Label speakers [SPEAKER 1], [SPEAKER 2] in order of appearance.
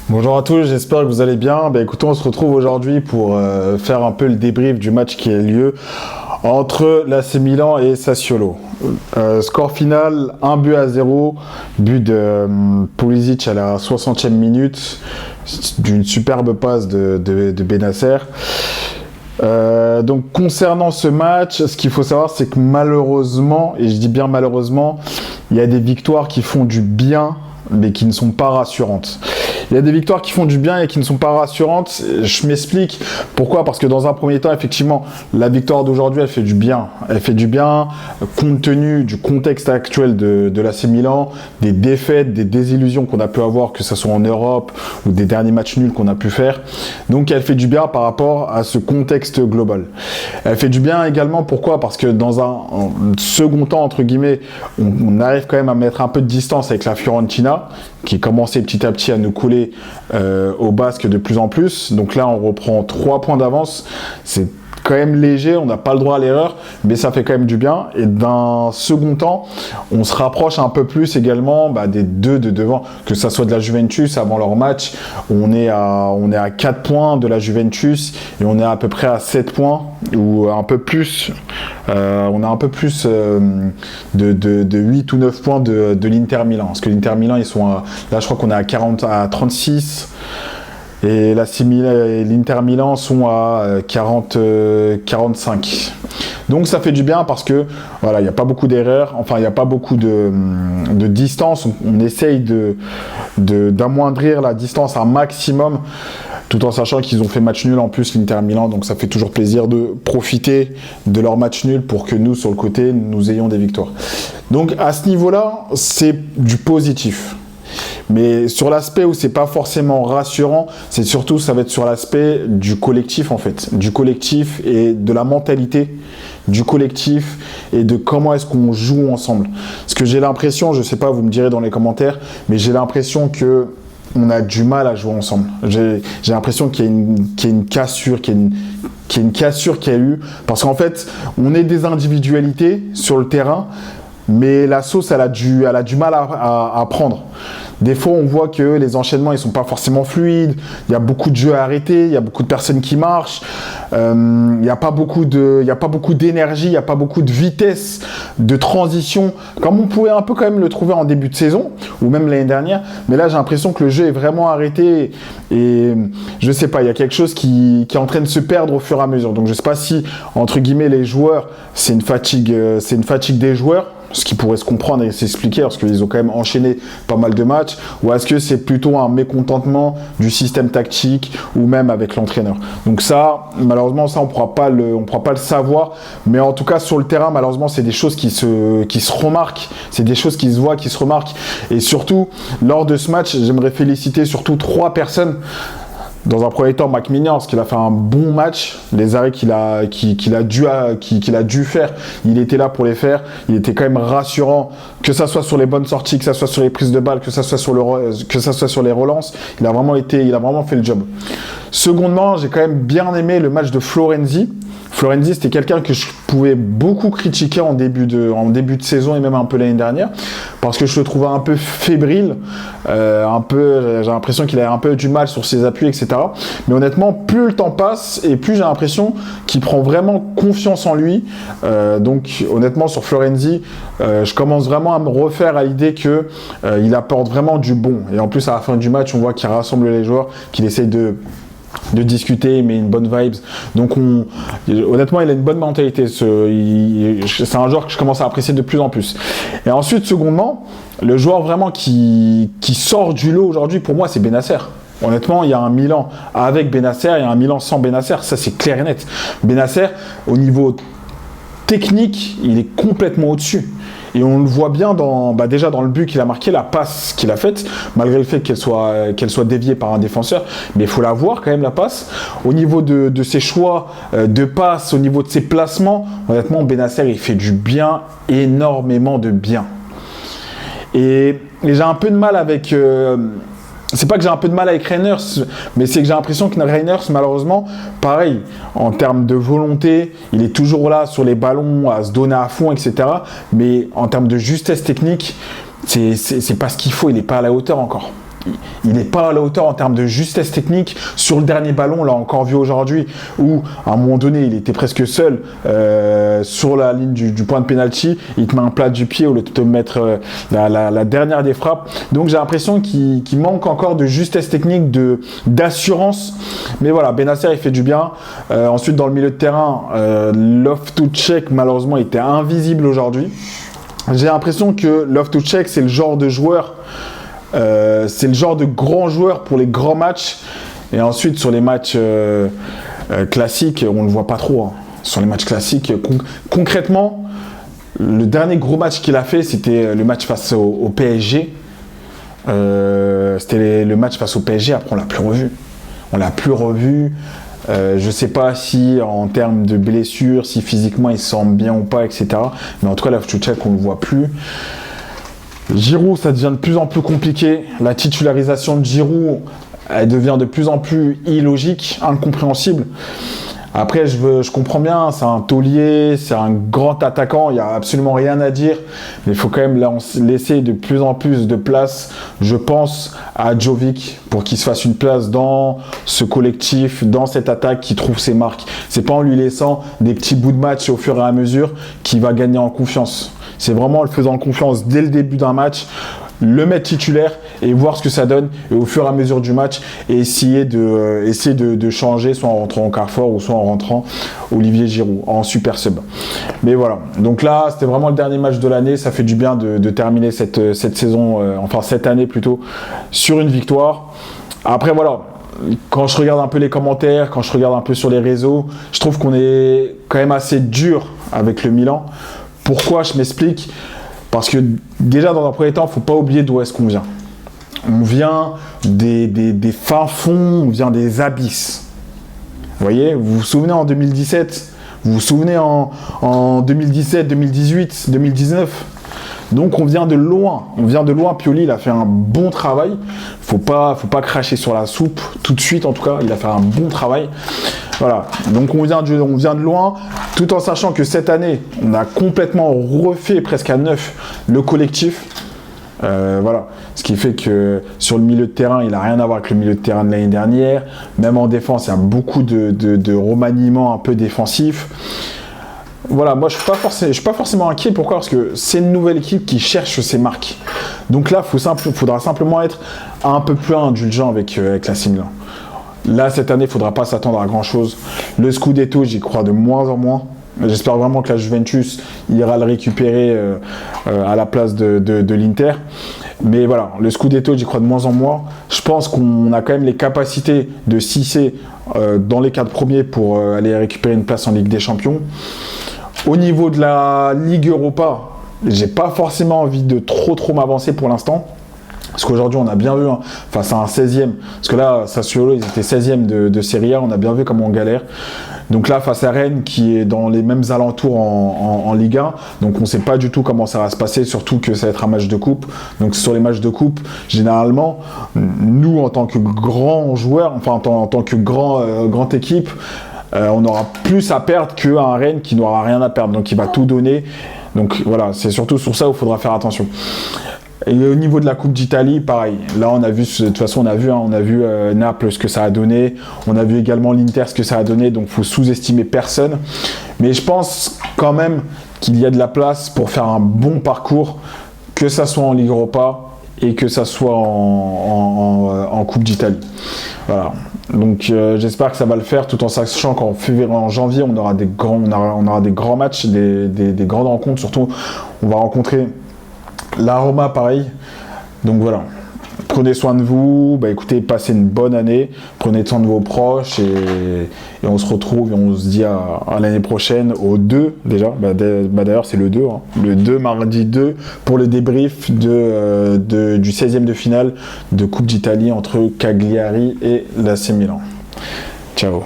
[SPEAKER 1] Bonjour à tous, j'espère que vous allez bien. Écoutez, on se retrouve aujourd'hui pour faire un peu le débrief du match qui a lieu entre l'AC Milan et Sassuolo. Score final 1-0, but de Pulisic à la 60e minute, d'une superbe passe de Bennacer. Donc concernant ce match, ce qu'il faut savoir, c'est que malheureusement, et je dis bien malheureusement, il y a des victoires qui font du bien, mais qui ne sont pas rassurantes. Il y a des victoires qui font du bien et qui ne sont pas rassurantes. Je m'explique. Pourquoi ? Parce que dans un premier temps, effectivement, la victoire d'aujourd'hui, elle fait du bien. Elle fait du bien compte tenu du contexte actuel de l'AC Milan, des défaites, des désillusions qu'on a pu avoir, que ce soit en Europe ou des derniers matchs nuls qu'on a pu faire. Donc, elle fait du bien par rapport à ce contexte global. Elle fait du bien également, pourquoi ? Parce que dans un second temps, entre guillemets, on arrive quand même à mettre un peu de distance avec la Fiorentina, qui commençait petit à petit à nous couler au basque de plus en plus. Donc là, on reprend 3 points d'avance. C'est quand même léger, on n'a pas le droit à l'erreur, mais ça fait quand même du bien. Et d'un second temps, on se rapproche un peu plus également des deux de devant, que ça soit de la Juventus avant leur match. On est à 4 points de la Juventus et on est à peu près à 7 points, ou un peu plus. On a un peu plus de 8 ou 9 points de l'Inter Milan. Parce que l'Inter Milan, ils sont là, je crois qu'on est à 36. Et l'Inter Milan sont à 45. Donc ça fait du bien parce que voilà, il n'y a pas beaucoup d'erreurs, enfin il n'y a pas beaucoup de distance. On essaye d'amoindrir la distance un maximum, tout en sachant qu'ils ont fait match nul en plus, l'Inter Milan. Donc ça fait toujours plaisir de profiter de leur match nul pour que nous, sur le côté, nous ayons des victoires. Donc à ce niveau-là, c'est du positif. Mais sur l'aspect où c'est pas forcément rassurant, c'est surtout, ça va être sur l'aspect du collectif en fait, du collectif et de la mentalité du collectif et de comment est-ce qu'on joue ensemble. Parce que j'ai l'impression, je sais pas, vous me direz dans les commentaires, mais j'ai l'impression que on a du mal à jouer ensemble. J'ai l'impression qu'il y a une cassure, qu'il y a une cassure qui a eu, parce qu'en fait, on est des individualités sur le terrain, mais la sauce, elle a du mal à prendre. Des fois, on voit que les enchaînements, ils sont pas forcément fluides. Il y a beaucoup de jeux à arrêter. Il y a beaucoup de personnes qui marchent. Il n'y a pas beaucoup d'énergie. Il n'y a pas beaucoup de vitesse de transition, comme on pouvait un peu quand même le trouver en début de saison, ou même l'année dernière. Mais là, j'ai l'impression que le jeu est vraiment arrêté. Et je sais pas, il y a quelque chose qui est en train de se perdre au fur et à mesure. Donc, je sais pas si, entre guillemets, les joueurs, c'est une fatigue des joueurs, ce qui pourrait se comprendre et s'expliquer parce qu'ils ont quand même enchaîné pas mal de matchs, ou est-ce que c'est plutôt un mécontentement du système tactique ou même avec l'entraîneur. Donc ça, malheureusement, ça on pourra pas le savoir, mais en tout cas sur le terrain, malheureusement, c'est des choses qui se remarquent, c'est des choses qui se voient, qui se remarquent, et surtout lors de ce match, j'aimerais féliciter surtout 3 personnes. Dans un premier temps, McMinian, parce qu'il a fait un bon match. Les arrêts qu'il a dû faire, il était là pour les faire. Il était quand même rassurant, que ça soit sur les bonnes sorties, que ça soit sur les prises de balles, que ça soit sur les relances. Il a vraiment fait le job. Secondement, j'ai quand même bien aimé le match de Florenzi. Florenzi, c'était quelqu'un que je pouvais beaucoup critiquer en début de saison et même un peu l'année dernière, parce que je le trouvais un peu fébrile, j'ai l'impression qu'il avait un peu du mal sur ses appuis, etc. Mais honnêtement, plus le temps passe et plus j'ai l'impression qu'il prend vraiment confiance en lui. Donc honnêtement, sur Florenzi, je commence vraiment à me refaire à l'idée que il apporte vraiment du bon. Et en plus, à la fin du match, on voit qu'il rassemble les joueurs, qu'il essaye de discuter, mais une bonne vibes. Donc honnêtement, il a une bonne mentalité. C'est un joueur que je commence à apprécier de plus en plus. Et ensuite, secondement, le joueur vraiment qui sort du lot aujourd'hui, pour moi, c'est Bennacer. Honnêtement, il y a un Milan avec Bennacer et un Milan sans Bennacer. Ça, c'est clair et net. Bennacer, au niveau technique, il est complètement au-dessus. Et on le voit bien déjà dans le but qu'il a marqué, la passe qu'il a faite, malgré le fait qu'elle soit déviée par un défenseur. Mais il faut la voir quand même, la passe. Au niveau de ses choix de passe, au niveau de ses placements, honnêtement, Bennacer, il fait du bien, énormément de bien. Et j'ai un peu de mal avec... c'est pas que j'ai un peu de mal avec Reiners, mais c'est que j'ai l'impression que Reiners, malheureusement, pareil, en termes de volonté, il est toujours là sur les ballons, à se donner à fond, etc. Mais en termes de justesse technique, c'est pas ce qu'il faut, il n'est pas à la hauteur encore. il n'est pas à la hauteur en termes de justesse technique. Sur le dernier ballon, on l'a encore vu aujourd'hui, où à un moment donné, il était presque seul sur la ligne du point de pénalty. Il te met un plat du pied au lieu de te mettre la dernière des frappes. Donc j'ai l'impression qu'il manque encore de justesse technique, d'assurance. Mais voilà, Bennacer, il fait du bien. Ensuite, dans le milieu de terrain, Loftus-Cheek, malheureusement, était invisible aujourd'hui. J'ai l'impression que Loftus-Cheek, c'est le genre de joueur, c'est le genre de grand joueur pour les grands matchs. Et ensuite, sur les matchs classiques, on ne le voit pas trop. Hein. Sur les matchs classiques, concrètement, le dernier gros match qu'il a fait, c'était le match face au PSG. C'était le match face au PSG, après on l'a plus revu. On l'a plus revu. Je sais pas si en termes de blessures, si physiquement il se sent bien ou pas, etc. Mais en tout cas, là, Loftus-Cheek, on ne le voit plus. Giroud, ça devient de plus en plus compliqué. La titularisation de Giroud, elle devient de plus en plus illogique, incompréhensible. Après, je comprends bien, c'est un taulier, c'est un grand attaquant, il n'y a absolument rien à dire. Mais il faut quand même laisser de plus en plus de place, je pense, à Jovic pour qu'il se fasse une place dans ce collectif, dans cette attaque qui trouve ses marques. C'est pas en lui laissant des petits bouts de match au fur et à mesure qu'il va gagner en confiance. C'est vraiment en le faisant confiance dès le début d'un match, le mettre titulaire et voir ce que ça donne, et au fur et à mesure du match, et essayer de changer, soit en rentrant en Carrefour ou soit en rentrant Olivier Giroud en super sub. Mais voilà, donc là c'était vraiment le dernier match de l'année. Ça fait du bien de terminer cette saison, enfin cette année plutôt, sur une victoire. Après voilà, quand je regarde un peu les commentaires, quand je regarde un peu sur les réseaux, je trouve qu'on est quand même assez dur avec le Milan. Pourquoi? Je m'explique. Parce que déjà, dans un premier temps, il ne faut pas oublier d'où est-ce qu'on vient. On vient des fins fonds, on vient des abysses. Vous voyez, vous vous souvenez en 2017, vous vous souvenez en 2017, 2018, 2019. Donc on vient de loin, Pioli, il a fait un bon travail. Faut pas cracher sur la soupe tout de suite, en tout cas, il a fait un bon travail. Voilà, donc on vient de loin, tout en sachant que cette année, on a complètement refait presque à neuf le collectif. Voilà, ce qui fait que sur le milieu de terrain, il n'a rien à voir avec le milieu de terrain de l'année dernière. Même en défense, il y a beaucoup de remaniements un peu défensifs. Voilà, moi je suis pas forcément inquiet. Pourquoi? Parce que c'est une nouvelle équipe qui cherche ses marques. Donc là, faudra simplement être un peu plus indulgent avec l'AC Milan. Là, cette année, il ne faudra pas s'attendre à grand chose. Le Scudetto, j'y crois de moins en moins. J'espère vraiment que la Juventus ira le récupérer à la place de l'Inter. Mais voilà, le Scudetto, j'y crois de moins en moins. Je pense qu'on a quand même les capacités de s'hisser dans les 4 premiers pour aller récupérer une place en Ligue des Champions. Au niveau de la Ligue Europa, j'ai pas forcément envie de trop m'avancer pour l'instant. Parce qu'aujourd'hui, on a bien vu, hein, face à un 16e, parce que là, Sassuolo, ils étaient 16e de Serie A, on a bien vu comment on galère. Donc là, face à Rennes, qui est dans les mêmes alentours en Ligue 1, donc on ne sait pas du tout comment ça va se passer, surtout que ça va être un match de coupe. Donc sur les matchs de coupe, généralement, nous, en tant que grands joueurs, enfin en tant que grande équipe, on aura plus à perdre qu'un Rennes qui n'aura rien à perdre, donc il va tout donner. Donc voilà, c'est surtout sur ça où il faudra faire attention. Et au niveau de la Coupe d'Italie, pareil. Là, on a vu, de toute façon, on a vu Naples ce que ça a donné. On a vu également l'Inter ce que ça a donné. Donc, il faut sous-estimer personne. Mais je pense quand même qu'il y a de la place pour faire un bon parcours, que ça soit en Ligue Europa et que ça soit en Coupe d'Italie. Voilà. Donc, j'espère que ça va le faire, tout en sachant qu'en février, en janvier, on aura des grands matchs, des grandes rencontres. Surtout, on va rencontrer la Roma, pareil. Donc voilà, prenez soin de vous, écoutez, passez une bonne année, prenez soin de vos proches, et on se retrouve et on se dit à l'année prochaine, au 2 déjà, d'ailleurs c'est le 2, hein, le 2, mardi 2, pour le débrief du 16e de finale de Coupe d'Italie entre Cagliari et l'AC Milan. Ciao.